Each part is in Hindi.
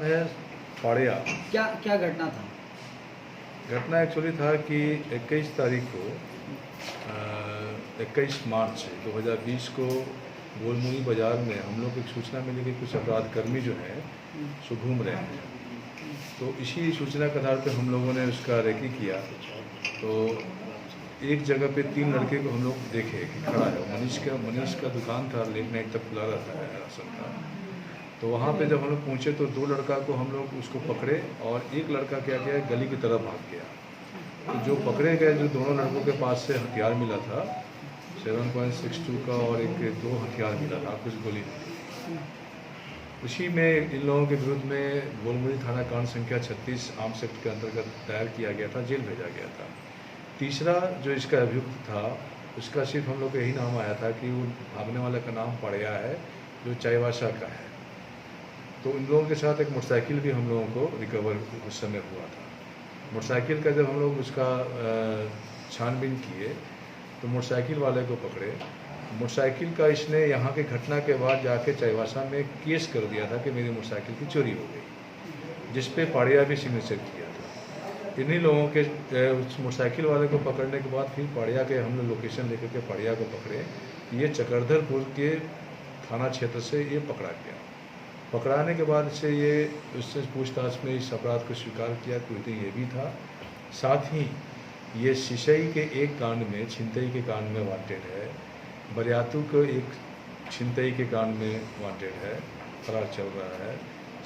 नाम है पाड़िया। क्या क्या घटना था? घटना एक्चुअली था कि 21 तारीख को 21 मार्च 2020 को गोलमुनी बाज़ार में हम लोग को एक सूचना मिली कि कुछ अपराधकर्मी जो हैं सो घूम रहे हैं। तो इसी सूचना के आधार पर हम लोगों ने उसका रेकी किया। तो एक जगह पे 3 लड़के को हम लोग देखे कि खड़ा है। मनीष का दुकान था, लेट नाइट तक खुला रहता है राशन का। तो वहाँ पे जब हम लोग पहुँचे तो 2 लड़का को हम लोग उसको पकड़े और एक लड़का क्या किया, गली की तरफ भाग गया। तो जो पकड़े गए, जो दोनों लड़कों के पास से हथियार मिला था 7.62 का और एक 2 हथियार मिला था, कुछ गोली मिली। उसी में इन लोगों के विरुद्ध में गोलमुनी थाना कांड संख्या 36 आर्म्स एक्ट के अंतर्गत दायर किया गया था, जेल भेजा गया था। तीसरा जो इसका अभियुक्त था उसका सिर्फ हम लोग को यही नाम आया था कि वो भागने वाले का नाम पाड़िया है, जो चाईबासा का है। तो इन लोगों के साथ एक मोटरसाइकिल भी हम लोगों को रिकवर उस समय हुआ था। मोटरसाइकिल का जब हम लोग उसका छानबीन किए तो मोटरसाइकिल वाले को पकड़े। मोटरसाइकिल का इसने यहाँ के घटना के बाद जाके चाईबासा में केस कर दिया था कि मेरी मोटरसाइकिल की चोरी हो गई, जिस पे पाड़िया भी सिग्नेचर किया था। इन्हीं लोगों के उस मोटरसाइकिल वाले को पकड़ने के बाद फिर पाड़िया के हम लोग लोकेशन लेकर के पाड़िया को पकड़े। ये चक्रधरपुर के थाना क्षेत्र से ये पकड़ा गया। पकड़ाने के बाद से ये उससे पूछताछ में इस अपराध को स्वीकार किया कि ये भी था। साथ ही ये सिसई के एक कांड में, छिनतई के कांड में वांटेड है। बरियातू को एक छिनतई के कांड में वांटेड है, फरार चल रहा है।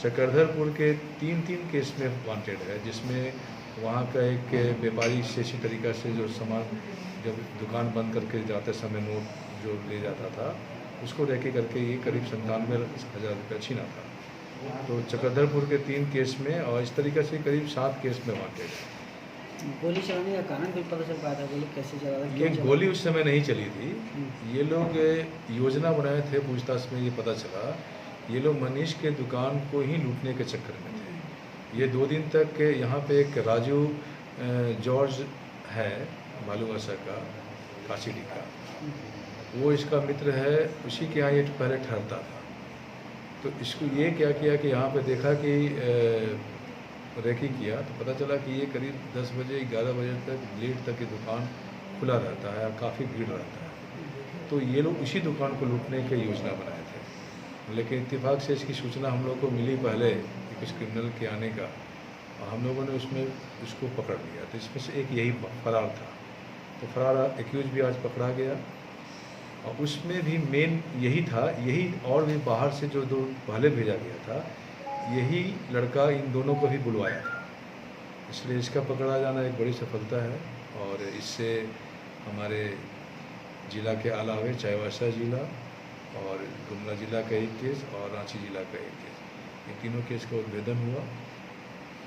चक्रधरपुर के 3 केस में वांटेड है, जिसमें वहाँ का एक व्यापारी इसी तरीक़ा से जो सामान जब दुकान बंद करके जाते समय नोट जो ले जाता था उसको रेकी करके ये करीब 97,000 रुपया छीना था। तो चक्रधरपुर के 3 केस में और इस तरीक़े से करीब 7 केस में वांटेड है। गोली चलाने का कारण भी पता चल पाया था? गोली कैसे चला था? ये गोली उस समय नहीं चली थी। ये लोग योजना बनाए थे, पूछताछ में ये पता चला ये लोग मनीष के दुकान को ही लूटने के चक्कर में थे। ये 2 दिन तक यहाँ पे एक राजू जॉर्ज है बालूवासा का, काशीडी का, वो इसका मित्र है, उसी के यहाँ ये पहले ठहरता था। तो इसको ये क्या किया कि यहाँ पे देखा कि रेकी किया तो पता चला कि ये करीब 10 बजे 11 बजे तक लेट तक ये दुकान खुला रहता है और काफ़ी भीड़ रहता है। तो ये लोग उसी दुकान को लूटने की योजना बनाए थे, लेकिन इत्तेफाक से इसकी सूचना हम लोग को मिली पहले कि कुछ क्रिमिनल के आने का, और हम लोगों ने उसमें उसको पकड़ लिया। तो इसमें से एक यही फरार था। तो फरार एक्यूज भी आज पकड़ा गया और उसमें भी मेन यही था। यही और भी बाहर से जो 2 पहले भेजा गया था, यही लड़का इन दोनों को भी बुलवाया था। इसलिए इसका पकड़ा जाना एक बड़ी सफलता है और इससे हमारे ज़िला के अलावे चाईबासा ज़िला और गुमला ज़िला का 1 केस और रांची ज़िला का 1 केस, ये तीनों केस का उद्भेदन हुआ।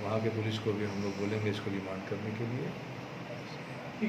वहाँ के पुलिस को भी हम लोग बोलेंगे इसको रिमांड करने के लिए।